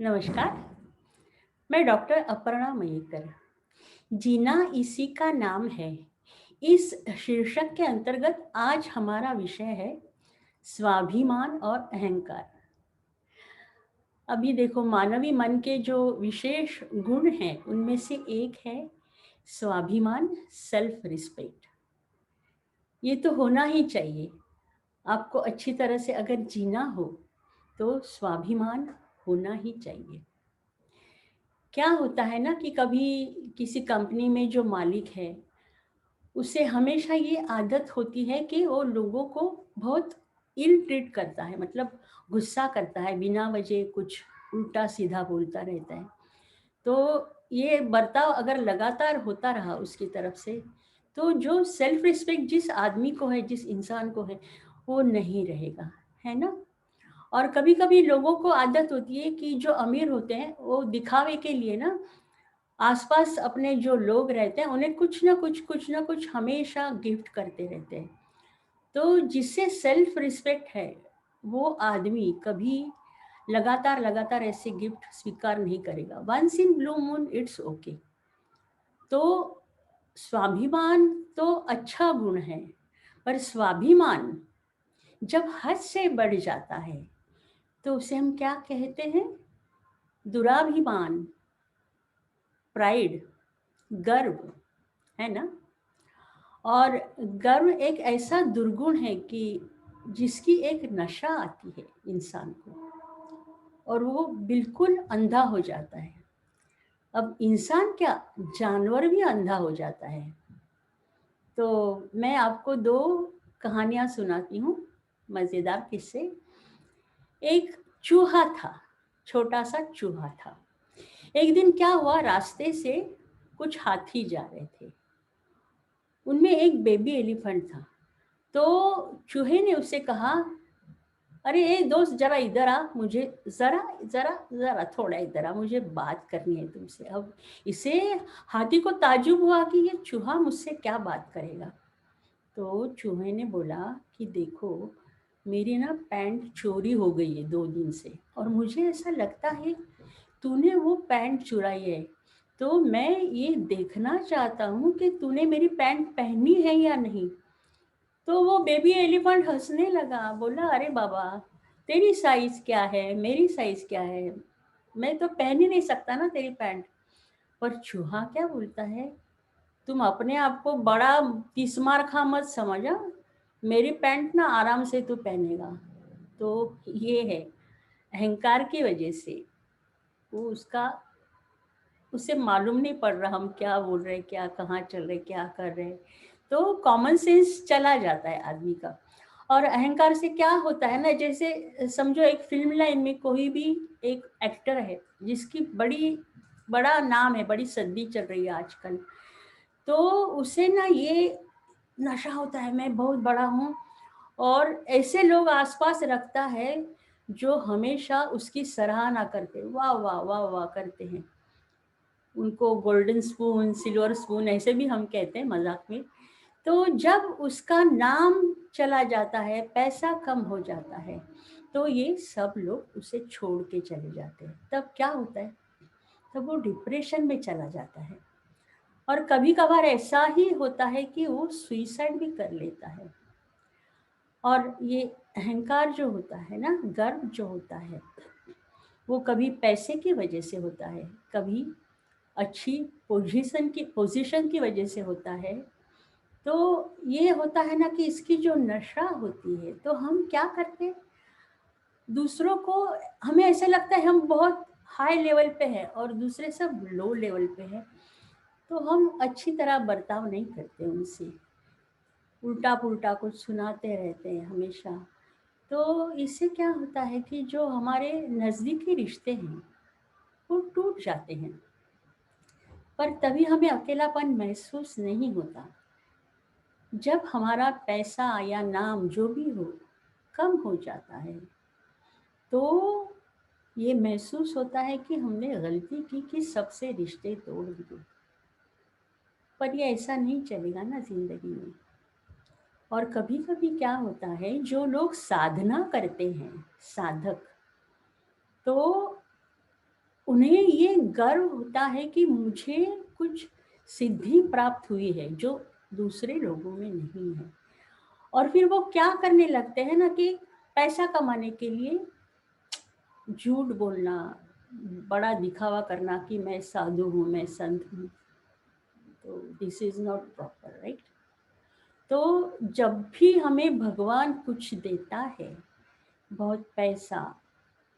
नमस्कार। मैं डॉक्टर अपर्णा मयेकर। जीना इसी का नाम है। इस शीर्षक के अंतर्गत आज हमारा विषय है स्वाभिमान और अहंकार। अभी देखो, मानवीय मन के जो विशेष गुण हैं उनमें से एक है स्वाभिमान, सेल्फ रिस्पेक्ट। ये तो होना ही चाहिए। आपको अच्छी तरह से अगर जीना हो तो स्वाभिमान होना ही चाहिए। क्या होता है ना कि कभी किसी कंपनी में जो मालिक है उसे हमेशा ये आदत होती है कि वो लोगों को बहुत इल ट्रीट करता है, मतलब गुस्सा करता है, बिना वजह कुछ उल्टा सीधा बोलता रहता है। तो ये बर्ताव अगर लगातार होता रहा उसकी तरफ से, तो जो सेल्फ रिस्पेक्ट जिस आदमी को है, जिस इंसान को है, वो नहीं रहेगा, है ना। और कभी कभी लोगों को आदत होती है कि जो अमीर होते हैं वो दिखावे के लिए ना आसपास अपने जो लोग रहते हैं उन्हें कुछ ना कुछ हमेशा गिफ्ट करते रहते हैं। तो जिससे सेल्फ रिस्पेक्ट है, वो आदमी कभी लगातार लगातार ऐसे गिफ्ट स्वीकार नहीं करेगा। Once in blue moon it's okay. तो स्वाभिमान तो अच्छा गुण है, पर स्वाभिमान जब हद से बढ़ जाता है तो उसे हम क्या कहते हैं? दुराभिमान, प्राइड, गर्व, है ना। और गर्व एक ऐसा दुर्गुण है कि जिसकी एक नशा आती है इंसान को, और वो बिल्कुल अंधा हो जाता है। अब इंसान क्या, जानवर भी अंधा हो जाता है। तो मैं आपको दो कहानियां सुनाती हूँ, मज़ेदार किस्से। एक चूहा था, छोटा सा चूहा था। एक दिन क्या हुआ, रास्ते से कुछ हाथी जा रहे थे। उनमें एक बेबी एलिफेंट था। तो चूहे ने उससे कहा, अरे ए दोस्त, जरा इधर आ, मुझे जरा जरा जरा थोड़ा इधर आ, मुझे बात करनी है तुमसे। अब इसे हाथी को ताज्जुब हुआ कि ये चूहा मुझसे क्या बात करेगा। तो चूहे ने बोला कि देखो, मेरी ना पैंट चोरी हो गई है 2 दिन से, और मुझे ऐसा लगता है तूने वो पैंट चुराई है। तो मैं ये देखना चाहता हूँ कि तूने मेरी पैंट पहनी है या नहीं। तो वो बेबी एलिफेंट हंसने लगा, बोला, अरे बाबा, तेरी साइज क्या है, मेरी साइज क्या है, मैं तो पहन ही नहीं सकता ना तेरी पैंट। पर चूहा क्या बोलता है, तुम अपने आप को बड़ा तिस्मार खा मत समझा, मेरी पैंट ना आराम से तू पहनेगा। तो ये है, अहंकार की वजह से वो उसका, उसे मालूम नहीं पड़ रहा हम क्या बोल रहे, क्या कहाँ चल रहे, क्या कर रहे। तो कॉमन सेंस चला जाता है आदमी का। और अहंकार से क्या होता है ना, जैसे समझो एक फिल्म लाइन में कोई भी एक एक्टर है जिसकी बड़ा नाम है, बड़ी सद्दी चल रही है आजकल। तो उसे ना ये नशा होता है, मैं बहुत बड़ा हूँ। और ऐसे लोग आसपास रखता है जो हमेशा उसकी सराहना करते, वाह वाह वाह वाह करते हैं। उनको गोल्डन स्पून, सिल्वर स्पून ऐसे भी हम कहते हैं मजाक में। तो जब उसका नाम चला जाता है, पैसा कम हो जाता है, तो ये सब लोग उसे छोड़ के चले जाते हैं। तब क्या होता है, तब वो डिप्रेशन में चला जाता है। और कभी कभार ऐसा ही होता है कि वो सुइसाइड भी कर लेता है। और ये अहंकार जो होता है ना, गर्व जो होता है, वो कभी पैसे की वजह से होता है, कभी अच्छी पोजीशन की वजह से होता है। तो ये होता है ना कि इसकी जो नशा होती है, तो हम क्या करते हैं, दूसरों को, हमें ऐसा लगता है हम बहुत हाई लेवल पे हैं और दूसरे सब लो लेवल पे हैं। तो हम अच्छी तरह बर्ताव नहीं करते उनसे, उल्टा पुल्टा कुछ सुनाते रहते हैं हमेशा। तो इससे क्या होता है कि जो हमारे नज़दीकी रिश्ते हैं वो टूट जाते हैं। पर तभी हमें अकेलापन महसूस नहीं होता। जब हमारा पैसा या नाम जो भी हो कम हो जाता है, तो ये महसूस होता है कि हमने गलती की कि सबसे रिश्ते तोड़ दिए। पर ये ऐसा नहीं चलेगा ना जिंदगी में। और कभी कभी क्या होता है, जो लोग साधना करते हैं, साधक, तो गर्व होता है कि मुझे कुछ सिद्धि प्राप्त हुई है जो दूसरे लोगों में नहीं है। और फिर वो क्या करने लगते हैं ना कि पैसा कमाने के लिए झूठ बोलना, बड़ा दिखावा करना कि मैं साधु हूँ, मैं संत हूँ। तो this is not proper, right. तो जब भी हमें भगवान कुछ देता है, बहुत पैसा,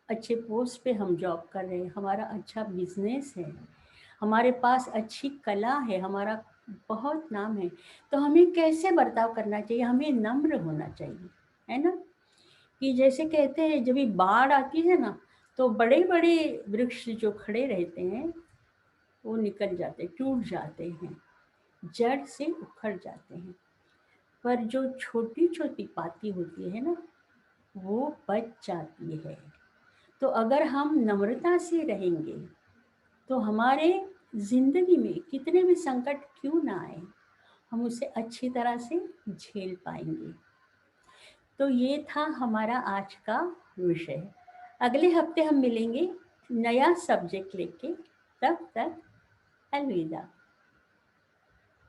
अच्छे पोस्ट पे हम जॉब कर रहे हैं, हमारा अच्छा बिजनेस है, हमारे पास अच्छी कला है, हमारा बहुत नाम है, तो हमें कैसे बर्ताव करना चाहिए? हमें नम्र होना चाहिए, है ना। कि जैसे कहते हैं जब भी बाढ़ आती है ना, तो बड़े बड़े वृक्ष जो खड़े रहते हैं वो निकल जाते, टूट जाते हैं, जड़ से उखड़ जाते हैं। पर जो छोटी छोटी पाती होती है ना, वो बच जाती है। तो अगर हम नम्रता से रहेंगे तो हमारे जिंदगी में कितने भी संकट क्यों ना आए, हम उसे अच्छी तरह से झेल पाएंगे। तो ये था हमारा आज का विषय। अगले हफ्ते हम मिलेंगे नया सब्जेक्ट लेके। तब तक अलविदा।